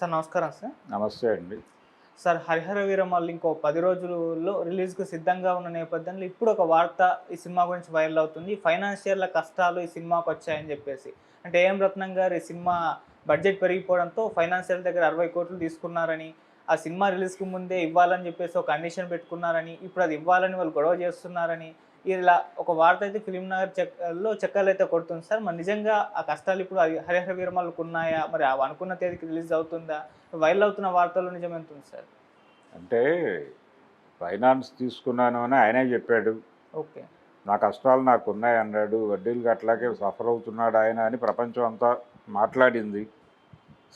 Sir నమస్కారం sir. నమస్తే అండి. సార్ 'హరిహర వీరమల్లు' ఇంకో 10 రోజుల్లో రిలీజ్‌కి సిద్ధంగా ఉన్న నేపథ్యంలో ఇప్పుడు ఒక వార్త ఈ సినిమా గురించి వైరల్ అవుతుంది. ఫైనాన్షియల్‌ల కష్టాలు ఈ సినిమాకొచ్చాయని చెప్పేసి. అంటే ఏఎం రత్నం గారు ఈ సినిమా బడ్జెట్ పెరిగిపోవడంతో ఫైనాన్షియల్ దగ్గర 60,00,00,000 తీసుకున్నారని, ఆ సినిమా రిలీజ్‌కి ముందే ఇవ్వాలని చెప్పేసి ఒక కండిషన్ పెట్టుకున్నారని, ఇప్పుడు అది ఇవ్వాలని వాళ్ళు గొడవ చేస్తున్నారని, ఇలా ఒక వార్త అయితే ఫిల్మ్ నగర్ చక్కర్లయితే కొడుతుంది సార్. మరి నిజంగా ఆ కష్టాలు ఇప్పుడు 'హరిహర వీరమల్లు'కున్నాయా? మరి అవి అనుకున్న తేదీకి రిలీజ్ అవుతుందా? వైరల్ అవుతున్న వార్తల్లో నిజం ఎంతుంది సార్? అంటే ఫైనాన్స్ తీసుకున్నాను అని ఆయనే చెప్పాడు. ఓకే. నా కష్టాలు నాకున్నాయన్నాడు. వడ్డీలు అట్లాగే సఫర్ అవుతున్నాడు ఆయన అని ప్రపంచం అంతా మాట్లాడింది.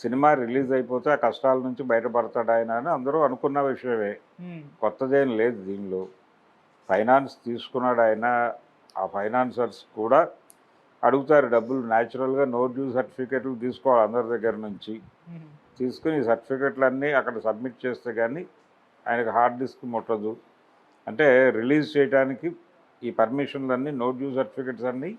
సినిమా రిలీజ్ అయిపోతే ఆ కష్టాల నుంచి బయటపడతాడు ఆయన అని అందరూ అనుకున్న విషయమే. కొత్తదేం లేదు దీనిలో. ఫైనాన్స్ తీసుకున్నాడు ఆయన. ఆ ఫైనాన్సర్స్ కూడా అడుగుతారు డబ్బులు. న్యాచురల్గా నో డ్యూ సర్టిఫికెట్లు తీసుకోవాలి అందరి దగ్గర నుంచి. తీసుకుని ఈ సర్టిఫికెట్లన్నీ అక్కడ సబ్మిట్ చేస్తే కానీ ఆయనకు హార్డ్ డిస్క్ ముట్టదు. అంటే రిలీజ్ చేయడానికి ఈ పర్మిషన్లన్నీ నో డ్యూ సర్టిఫికెట్స్ అన్నీ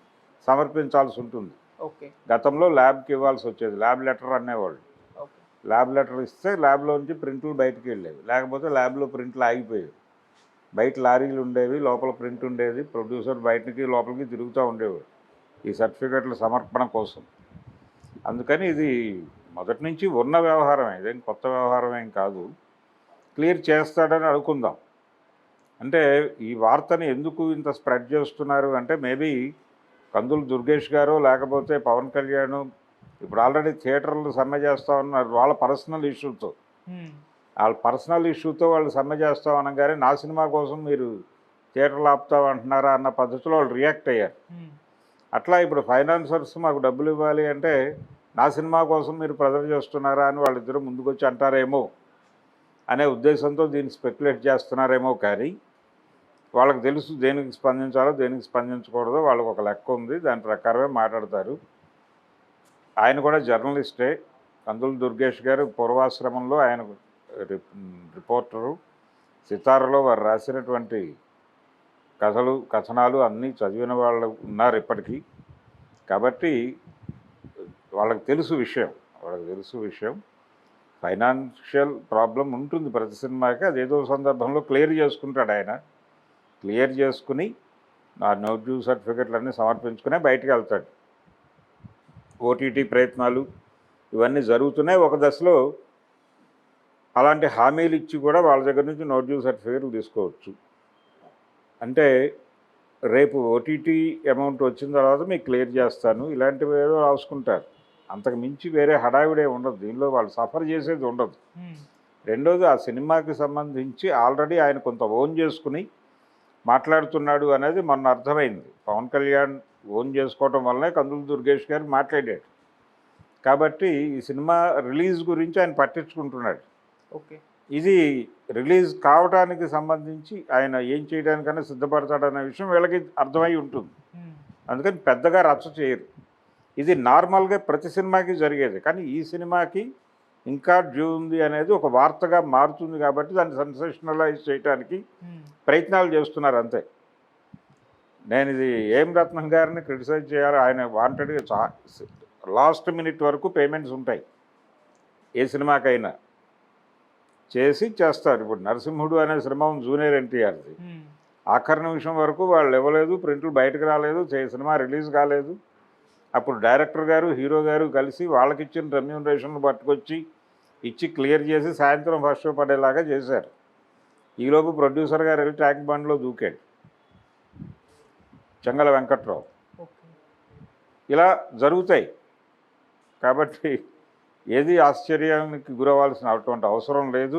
సమర్పించాల్సి ఉంటుంది. ఓకే. గతంలో ల్యాబ్కి ఇవ్వాల్సి వచ్చేది. ల్యాబ్ లెటర్ అనేవాళ్ళు. ఓకే. ల్యాబ్ లెటర్ ఇస్తే ల్యాబ్లోంచి ప్రింట్లు బయటికి వెళ్ళేవి. లేకపోతే ల్యాబ్లో ప్రింట్లు ఆగిపోయేవి. బయట లారీలు ఉండేవి, లోపల ప్రింట్ ఉండేది. ప్రొడ్యూసర్ బయటికి లోపలికి తిరుగుతూ ఉండేవాడు ఈ సర్టిఫికెట్ల సమర్పణ కోసం. అందుకని ఇది మొదటి నుంచి ఉన్న వ్యవహారమే, ఇదేం కొత్త వ్యవహారం ఏం కాదు. క్లియర్ చేస్తాడని అనుకుందాం. అంటే ఈ వార్తని ఎందుకు ఇంత స్ప్రెడ్ చేస్తున్నారు అంటే మేబీ కందులు దుర్గేష్ గారు లేకపోతే పవన్ కళ్యాణ్ ఇప్పుడు ఆల్రెడీ థియేటర్లు సమ్మె చేస్తూ ఉన్నారు వాళ్ళ పర్సనల్ ఇష్యూతో. వాళ్ళ పర్సనల్ ఇష్యూతో వాళ్ళు సమ్మె చేస్తాం అనగానే నా సినిమా కోసం మీరు థియేటర్లు ఆపుతామంటున్నారా అన్న పద్ధతిలో వాళ్ళు రియాక్ట్ అయ్యారు. అట్లా ఇప్పుడు ఫైనాన్సర్స్ మాకు డబ్బులు ఇవ్వాలి అంటే నా సినిమా కోసం మీరు ప్రెజర్ చేస్తున్నారా అని వాళ్ళిద్దరూ ముందుకొచ్చి అంటారేమో అనే ఉద్దేశంతో దీన్ని స్పెక్యులేట్ చేస్తున్నారేమో. కానీ వాళ్ళకి తెలుసు దేనికి స్పందించాలో దేనికి స్పందించకూడదో వాళ్ళకు ఒక లెక్క ఉంది. దాని ప్రకారమే మాట్లాడతారు. ఆయన కూడా జర్నలిస్టే. కందులు దుర్గేష్ గారు పూర్వాశ్రమంలో ఆయన రిపోర్టరు. సితారలో వారు రాసినటువంటి కథలు కథనాలు అన్నీ చదివిన వాళ్ళు ఉన్నారు ఇప్పటికీ. కాబట్టి వాళ్ళకి తెలుసు విషయం. ఫైనాన్షియల్ ప్రాబ్లం ఉంటుంది ప్రతి సినిమాకి. అదేదో సందర్భంలో క్లియర్ చేసుకుంటాడు ఆయన. క్లియర్ చేసుకుని ఆ నో డ్యూ సర్టిఫికెట్లు అన్నీ సమర్పించుకునే బయటికి వెళ్తాడు. ఓటీటీ ప్రయత్నాలు ఇవన్నీ జరుగుతున్నాయి. ఒక దశలో అలాంటి హామీలు ఇచ్చి కూడా వాళ్ళ దగ్గర నుంచి నో డ్యూ సర్టిఫికెట్లు తీసుకోవచ్చు. అంటే రేపు ఓటీటీ అమౌంట్ వచ్చిన తర్వాత మీకు క్లియర్ చేస్తాను ఇలాంటివి ఏదో రాసుకుంటారు. అంతకు మించి వేరే హడావిడే ఉండదు. దీనిలో వాళ్ళు సఫర్ చేసేది ఉండదు. రెండోది ఆ సినిమాకి సంబంధించి ఆల్రెడీ ఆయన కొంత ఓన్ చేసుకుని మాట్లాడుతున్నాడు అనేది మొన్న అర్థమైంది. పవన్ కళ్యాణ్ ఓన్ చేసుకోవటం వల్లనే కందులు దుర్గేష్ గారు మాట్లాడాడు. కాబట్టి ఈ సినిమా రిలీజ్ గురించి ఆయన పట్టించుకుంటున్నాడు. ఓకే. ఇది రిలీజ్ కావడానికి సంబంధించి ఆయన ఏం చేయడానికైనా సిద్ధపడతాడనే విషయం వీళ్ళకి అర్థమై ఉంటుంది. అందుకని పెద్దగా రచ్చ చేయరు. ఇది నార్మల్గా ప్రతి సినిమాకి జరిగేది. కానీ ఈ సినిమాకి ఇంకా డ్యూ ఉంది అనేది ఒక వార్తగా మారుతుంది కాబట్టి దాన్ని సెన్సేషనలైజ్ చేయడానికి ప్రయత్నాలు చేస్తున్నారు అంతే. నేను ఇది ఏం రత్నం గారిని క్రిటిసైజ్ చేయాలి. ఆయన వాంటెడ్గా లాస్ట్ మినిట్ వరకు పేమెంట్స్ ఉంటాయి ఏ సినిమాకైనా చేస్తారు. ఇప్పుడు నరసింహుడు అనే సినిమా జూనియర్ ఎన్టీఆర్ది. ఆఖరి నిమిషం వరకు వాళ్ళు ఇవ్వలేదు, ప్రింట్లు బయటకు రాలేదు, సినిమా రిలీజ్ కాలేదు. అప్పుడు డైరెక్టర్ గారు హీరో గారు కలిసి వాళ్ళకి ఇచ్చిన రెమ్యూనరేషన్లు పట్టుకొచ్చి ఇచ్చి క్లియర్ చేసి సాయంత్రం ఫస్ట్ షో పడేలాగా చేశారు. ఈలోపు ప్రొడ్యూసర్ గారు వెళ్ళి ట్యాంక్ బండ్లో దూకాడు, చెంగల వెంకట్రావు. ఇలా జరుగుతాయి. కాబట్టి ఏది ఆశ్చర్యానికి గురవ్వాల్సిన అటువంటి అవసరం లేదు.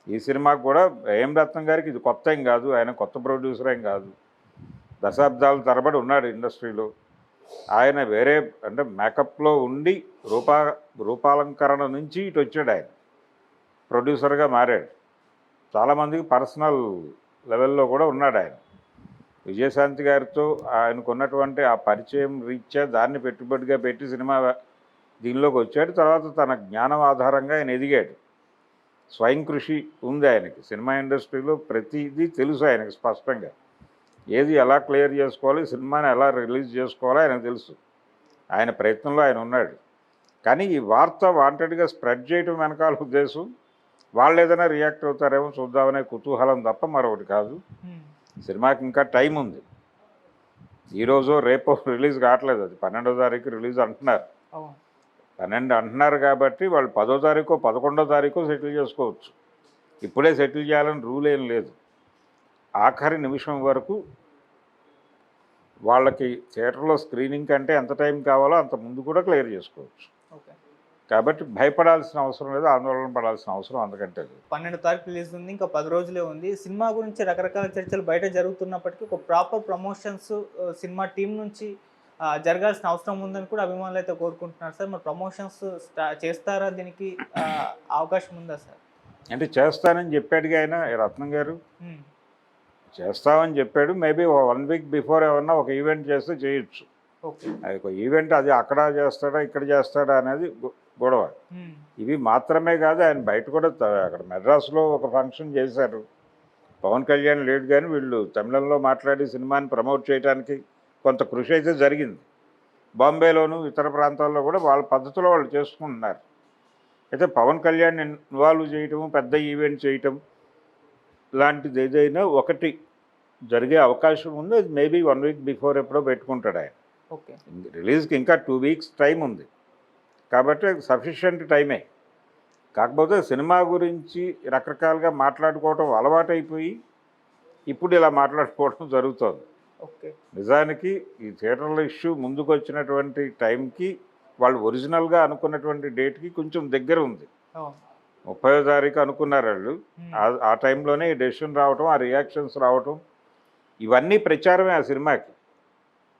ఈ సినిమాకు కూడా ఏం రత్నం గారికి ఇది కొత్త ఏం కాదు. ఆయన కొత్త ప్రొడ్యూసర్ ఏం కాదు. దశాబ్దాల తరబడి ఉన్నాడు ఇండస్ట్రీలో. ఆయన వేరే అంటే మేకప్లో ఉండి రూపాలంకరణ నుంచి ఇటు వచ్చాడు. ఆయన ప్రొడ్యూసర్గా మారాడు. చాలామందికి పర్సనల్ లెవెల్లో కూడా ఉన్నాడు ఆయన. విజయశాంతి గారితో ఆయనకు ఉన్నటువంటి ఆ పరిచయం రీత్యా దాన్ని పెట్టుబడిగా పెట్టి సినిమా దీనిలోకి వచ్చాడు. తర్వాత తన జ్ఞానం ఆధారంగా ఆయన ఎదిగాడు. స్వయం కృషి ఉంది ఆయనకి. సినిమా ఇండస్ట్రీలో ప్రతిదీ తెలుసు ఆయనకి స్పష్టంగా. ఏది ఎలా క్లియర్ చేసుకోవాలి, సినిమాని ఎలా రిలీజ్ చేసుకోవాలో ఆయనకు తెలుసు. ఆయన ప్రయత్నంలో ఆయన ఉన్నాడు. కానీ ఈ వార్త వాంటెడ్గా స్ప్రెడ్ చేయడం వెనకాల ఉద్దేశం వాళ్ళు ఏదైనా రియాక్ట్ అవుతారేమో చూద్దామనే కుతూహలం తప్ప మరొకటి కాదు. సినిమాకి ఇంకా టైం ఉంది. ఈరోజు రేపు రిలీజ్ కావట్లేదు, అది 12వ తారీఖు రిలీజ్ అంటున్నారు. 12 అంటున్నారు కాబట్టి వాళ్ళు 10వ తారీఖు 11వ తారీఖు సెటిల్ చేసుకోవచ్చు. ఇప్పుడే సెటిల్ చేయాలని రూల్ ఏం లేదు. ఆఖరి నిమిషం వరకు వాళ్ళకి థియేటర్లో స్క్రీనింగ్ కంటే ఎంత టైం కావాలో అంత ముందు కూడా క్లియర్ చేసుకోవచ్చు. కాబట్టి భయపడాల్సిన అవసరం లేదు, ఆందోళన పడాల్సిన అవసరం అంతకంటే లేదు. 12వ తారీఖు రిలీజ్ ఉంది, ఇంకా 10 రోజులే ఉంది. సినిమా గురించి రకరకాల చర్చలు బయట జరుగుతున్నప్పటికీ ఒక ప్రాపర్ ప్రమోషన్స్ సినిమా టీం నుంచి జరగాల్సిన అవసరం ఉందని కూడా అభిమానులు అయితే కోరుకుంటున్నారు సార్. మరి ప్రమోషన్స్ చేస్తారా, దీనికి అవకాశం ఉందా సార్? అంటే చేస్తానని చెప్పాడుగా ఆయన, రత్నం గారు చేస్తామని చెప్పాడు. మేబీ 1 వీక్ బిఫోర్ ఏమన్నా ఒక ఈవెంట్ చేస్తే చేయొచ్చు. అది ఒక ఈవెంట్, అది అక్కడ చేస్తాడా ఇక్కడ చేస్తాడా అనేది గొడవ. ఇవి మాత్రమే కాదు, ఆయన బయట కూడా అక్కడ మెడ్రాస్లో ఒక ఫంక్షన్ చేశారు. పవన్ కళ్యాణ్ లేడు, కానీ వీళ్ళు తమిళంలో మాట్లాడి సినిమాని ప్రమోట్ చేయడానికి కొంత కృషి అయితే జరిగింది. బాంబేలోను ఇతర ప్రాంతాల్లో కూడా వాళ్ళ పద్ధతిలో వాళ్ళు చేసుకుంటున్నారు. అయితే పవన్ కళ్యాణ్ ఇన్వాల్వ్ చేయటము, పెద్ద ఈవెంట్ చేయటం లాంటిది ఏదైనా ఒకటి జరిగే అవకాశం ఉంది. అది మేబీ 1 వీక్ బిఫోర్ ఎప్పుడో పెట్టుకుంటాడు ఆయన. రిలీజ్కి ఇంకా 2 వీక్స్ టైం ఉంది కాబట్టి సఫిషియెంట్ టైమే. కాకపోతే సినిమా గురించి రకరకాలుగా మాట్లాడుకోవటం అలవాటైపోయి ఇప్పుడు ఇలా మాట్లాడుకోవడం జరుగుతుంది. నిజానికి ఈ థియేటర్ల ఇష్యూ ముందుకు వచ్చినటువంటి టైంకి వాళ్ళు ఒరిజినల్గా అనుకున్నటువంటి డేట్కి కొంచెం దగ్గర ఉంది. 30వ తారీఖు అనుకున్నారు వాళ్ళు. ఆ టైంలోనే ఈ డెసిషన్ రావటం, ఆ రియాక్షన్స్ రావటం, ఇవన్నీ ప్రచారమే ఆ సినిమాకి.